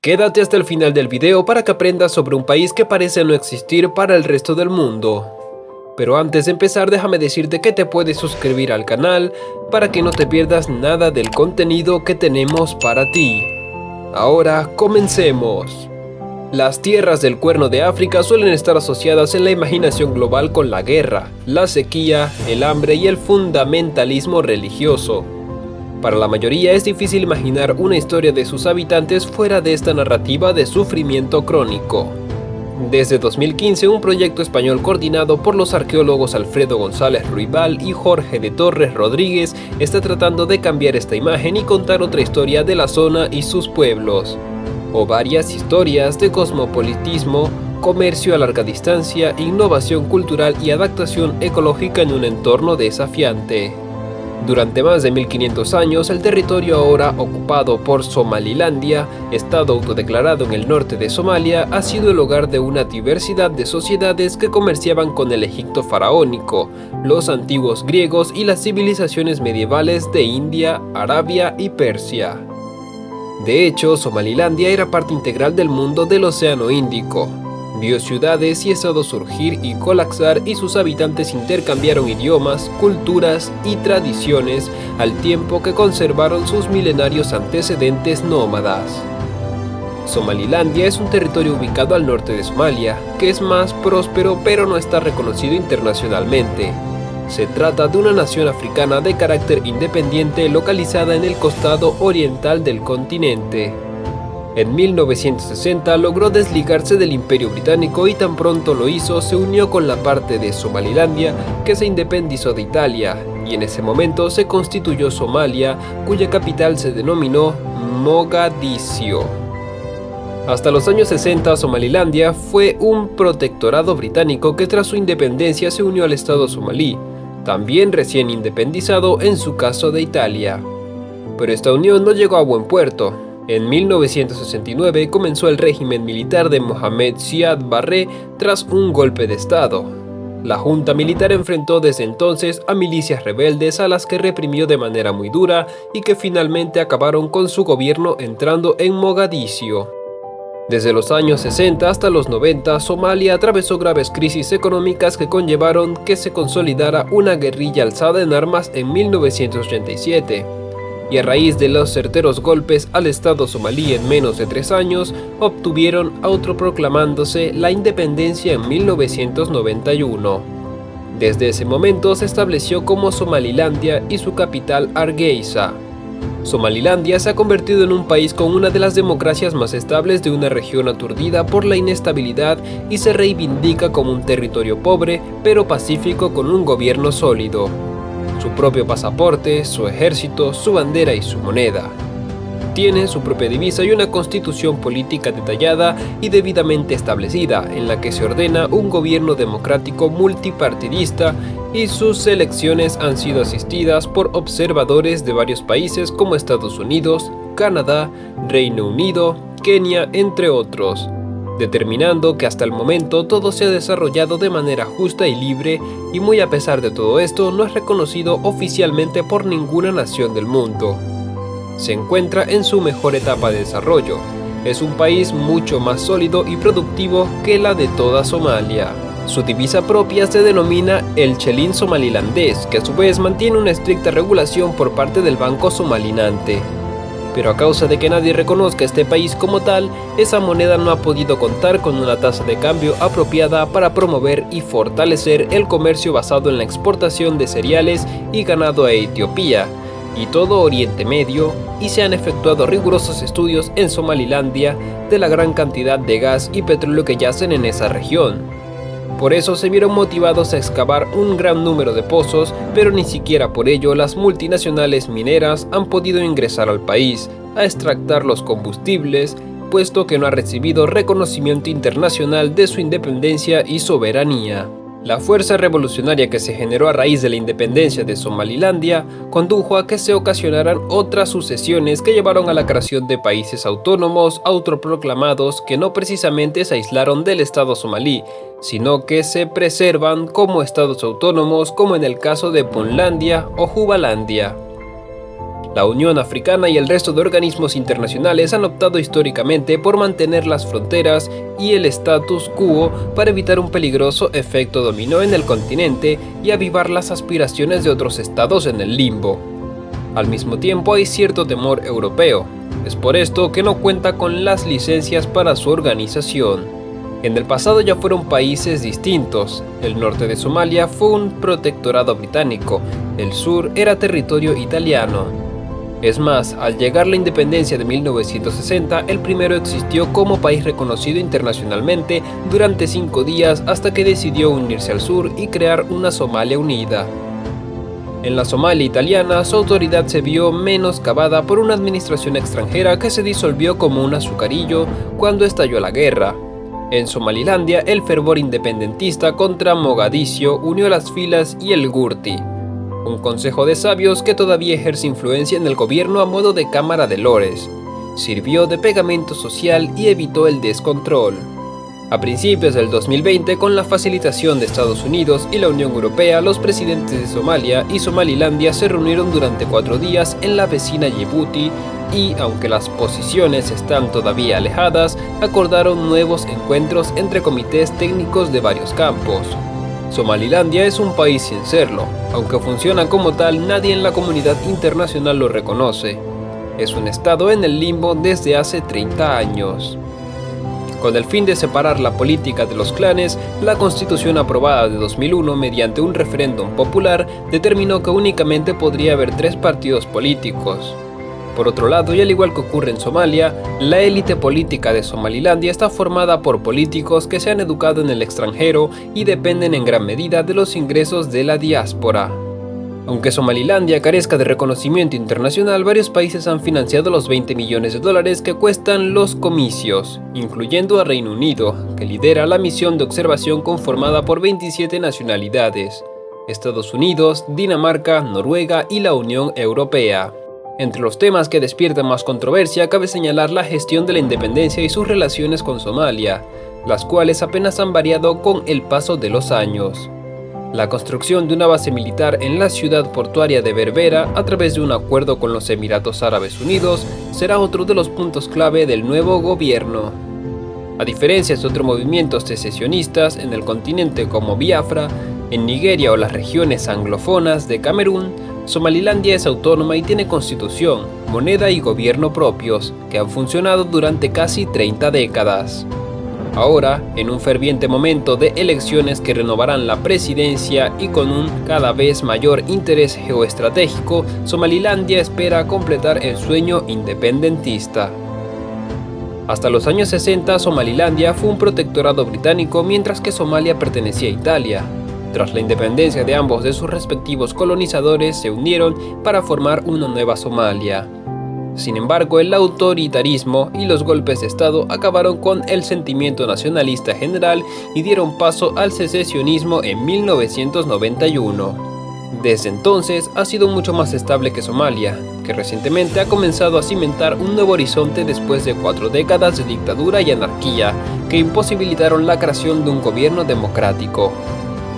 Quédate hasta el final del video para que aprendas sobre un país que parece no existir para el resto del mundo. Pero antes de empezar, déjame decirte que te puedes suscribir al canal para que no te pierdas nada del contenido que tenemos para ti. Ahora comencemos. Las tierras del Cuerno de África suelen estar asociadas en la imaginación global con la guerra, la sequía, el hambre y el fundamentalismo religioso. Para la mayoría es difícil imaginar una historia de sus habitantes fuera de esta narrativa de sufrimiento crónico. Desde 2015, un proyecto español coordinado por los arqueólogos Alfredo González Ruibal y Jorge de Torres Rodríguez está tratando de cambiar esta imagen y contar otra historia de la zona y sus pueblos. O varias historias de cosmopolitismo, comercio a larga distancia, innovación cultural y adaptación ecológica en un entorno desafiante. Durante más de 1500 años, el territorio ahora ocupado por Somalilandia, estado autodeclarado en el norte de Somalia, ha sido el hogar de una diversidad de sociedades que comerciaban con el Egipto faraónico, los antiguos griegos y las civilizaciones medievales de India, Arabia y Persia. De hecho, Somalilandia era parte integral del mundo del Océano Índico. Vio ciudades y estados surgir y colapsar y sus habitantes intercambiaron idiomas, culturas y tradiciones al tiempo que conservaron sus milenarios antecedentes nómadas. Somalilandia es un territorio ubicado al norte de Somalia, que es más próspero pero no está reconocido internacionalmente. Se trata de una nación africana de carácter independiente localizada en el costado oriental del continente. En 1960 logró desligarse del Imperio Británico y tan pronto lo hizo se unió con la parte de Somalilandia que se independizó de Italia, y en ese momento se constituyó Somalia, cuya capital se denominó Mogadiscio. Hasta los años 60 Somalilandia fue un protectorado británico que tras su independencia se unió al Estado somalí, también recién independizado en su caso de Italia. Pero esta unión no llegó a buen puerto. En 1969 comenzó el régimen militar de Mohamed Siad Barre tras un golpe de estado. La junta militar enfrentó desde entonces a milicias rebeldes a las que reprimió de manera muy dura y que finalmente acabaron con su gobierno entrando en Mogadiscio. Desde los años 60 hasta los 90, Somalia atravesó graves crisis económicas que conllevaron que se consolidara una guerrilla alzada en armas en 1987. Y a raíz de los certeros golpes al Estado somalí en menos de 3 años, obtuvieron autoproclamándose la independencia en 1991. Desde ese momento se estableció como Somalilandia y su capital Hargeisa. Somalilandia se ha convertido en un país con una de las democracias más estables de una región aturdida por la inestabilidad y se reivindica como un territorio pobre pero pacífico con un gobierno sólido. Su propio pasaporte, su ejército, su bandera y su moneda. Tiene su propia divisa y una constitución política detallada y debidamente establecida, en la que se ordena un gobierno democrático multipartidista y sus elecciones han sido asistidas por observadores de varios países como Estados Unidos, Canadá, Reino Unido, Kenia, entre otros, determinando que hasta el momento todo se ha desarrollado de manera justa y libre y muy a pesar de todo esto no es reconocido oficialmente por ninguna nación del mundo. Se encuentra en su mejor etapa de desarrollo. Es un país mucho más sólido y productivo que la de toda Somalia. Su divisa propia se denomina el chelín somalilandés, que a su vez mantiene una estricta regulación por parte del Banco Somalinante. Pero a causa de que nadie reconozca este país como tal, esa moneda no ha podido contar con una tasa de cambio apropiada para promover y fortalecer el comercio basado en la exportación de cereales y ganado a Etiopía y todo Oriente Medio, y se han efectuado rigurosos estudios en Somalilandia de la gran cantidad de gas y petróleo que yacen en esa región. Por eso se vieron motivados a excavar un gran número de pozos, pero ni siquiera por ello las multinacionales mineras han podido ingresar al país a extractar los combustibles, puesto que no ha recibido reconocimiento internacional de su independencia y soberanía. La fuerza revolucionaria que se generó a raíz de la independencia de Somalilandia condujo a que se ocasionaran otras sucesiones que llevaron a la creación de países autónomos autoproclamados que no precisamente se aislaron del Estado somalí, sino que se preservan como estados autónomos como en el caso de Puntlandia o Jubalandia. La Unión Africana y el resto de organismos internacionales han optado históricamente por mantener las fronteras y el status quo para evitar un peligroso efecto dominó en el continente y avivar las aspiraciones de otros estados en el limbo. Al mismo tiempo hay cierto temor europeo. Es por esto que no cuenta con las licencias para su organización. En el pasado ya fueron países distintos. El norte de Somalia fue un protectorado británico, el sur era territorio italiano. Es más, al llegar la independencia de 1960, el primero existió como país reconocido internacionalmente durante 5 días hasta que decidió unirse al sur y crear una Somalia unida. En la Somalia italiana, su autoridad se vio menoscabada por una administración extranjera que se disolvió como un azucarillo cuando estalló la guerra. En Somalilandia, el fervor independentista contra Mogadiscio unió las filas y el Gurti, un consejo de sabios que todavía ejerce influencia en el gobierno a modo de cámara de lores, sirvió de pegamento social y evitó el descontrol. A principios del 2020, con la facilitación de Estados Unidos y la Unión Europea, los presidentes de Somalia y Somalilandia se reunieron durante 4 días en la vecina Yibuti y, aunque las posiciones están todavía alejadas, acordaron nuevos encuentros entre comités técnicos de varios campos. Somalilandia es un país sin serlo, aunque funciona como tal, nadie en la comunidad internacional lo reconoce. Es un estado en el limbo desde hace 30 años. Con el fin de separar la política de los clanes, la Constitución aprobada de 2001 mediante un referéndum popular determinó que únicamente podría haber 3 partidos políticos. Por otro lado, y al igual que ocurre en Somalia, la élite política de Somalilandia está formada por políticos que se han educado en el extranjero y dependen en gran medida de los ingresos de la diáspora. Aunque Somalilandia carezca de reconocimiento internacional, varios países han financiado los 20 millones de dólares que cuestan los comicios, incluyendo a Reino Unido, que lidera la misión de observación conformada por 27 nacionalidades, Estados Unidos, Dinamarca, Noruega y la Unión Europea. Entre los temas que despiertan más controversia cabe señalar la gestión de la independencia y sus relaciones con Somalia, las cuales apenas han variado con el paso de los años. La construcción de una base militar en la ciudad portuaria de Berbera a través de un acuerdo con los Emiratos Árabes Unidos será otro de los puntos clave del nuevo gobierno. A diferencia de otros movimientos secesionistas en el continente como Biafra, en Nigeria o las regiones anglófonas de Camerún, Somalilandia es autónoma y tiene constitución, moneda y gobierno propios, que han funcionado durante casi 30 décadas. Ahora, en un ferviente momento de elecciones que renovarán la presidencia y con un cada vez mayor interés geoestratégico, Somalilandia espera completar el sueño independentista. Hasta los años 60, Somalilandia fue un protectorado británico mientras que Somalia pertenecía a Italia. Tras la independencia de ambos de sus respectivos colonizadores, se unieron para formar una nueva Somalia. Sin embargo, el autoritarismo y los golpes de Estado acabaron con el sentimiento nacionalista general y dieron paso al secesionismo en 1991. Desde entonces ha sido mucho más estable que Somalia, que recientemente ha comenzado a cimentar un nuevo horizonte después de 4 décadas de dictadura y anarquía que imposibilitaron la creación de un gobierno democrático.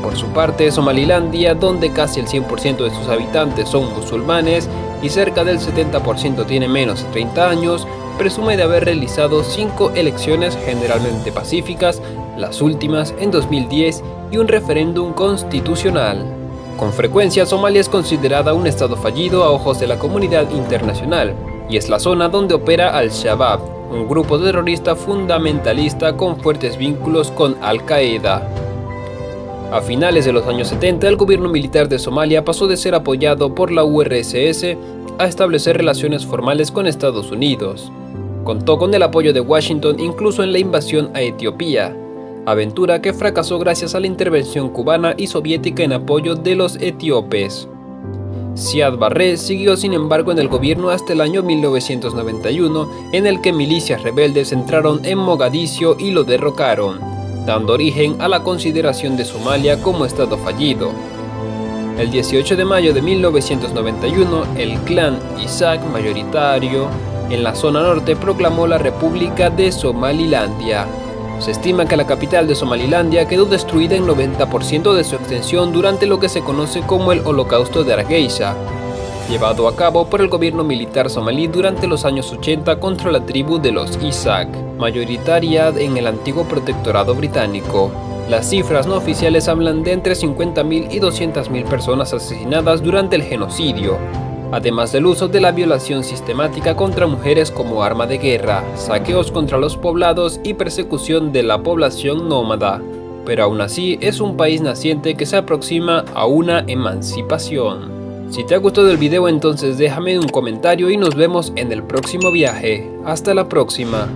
Por su parte, Somalilandia, donde casi el 100% de sus habitantes son musulmanes y cerca del 70% tiene menos de 30 años, presume de haber realizado 5 elecciones generalmente pacíficas, las últimas en 2010, y un referéndum constitucional. Con frecuencia, Somalia es considerada un estado fallido a ojos de la comunidad internacional, y es la zona donde opera Al-Shabaab, un grupo terrorista fundamentalista con fuertes vínculos con Al-Qaeda. A finales de los años 70, el gobierno militar de Somalia pasó de ser apoyado por la URSS a establecer relaciones formales con Estados Unidos. Contó con el apoyo de Washington incluso en la invasión a Etiopía, aventura que fracasó gracias a la intervención cubana y soviética en apoyo de los etíopes. Siad Barre siguió sin embargo en el gobierno hasta el año 1991, en el que milicias rebeldes entraron en Mogadiscio y lo derrocaron, dando origen a la consideración de Somalia como estado fallido. El 18 de mayo de 1991, el clan Isaaq mayoritario en la zona norte proclamó la República de Somalilandia. Se estima que la capital de Somalilandia quedó destruida en 90% de su extensión durante lo que se conoce como el Holocausto de Hargeisa. llevado a cabo por el gobierno militar somalí durante los años 80 contra la tribu de los Isaaq, mayoritaria en el antiguo protectorado británico. Las cifras no oficiales hablan de entre 50.000 y 200.000 personas asesinadas durante el genocidio, además del uso de la violación sistemática contra mujeres como arma de guerra, saqueos contra los poblados y persecución de la población nómada. Pero aún así es un país naciente que se aproxima a una emancipación. Si te ha gustado el video, entonces déjame un comentario y nos vemos en el próximo viaje. Hasta la próxima.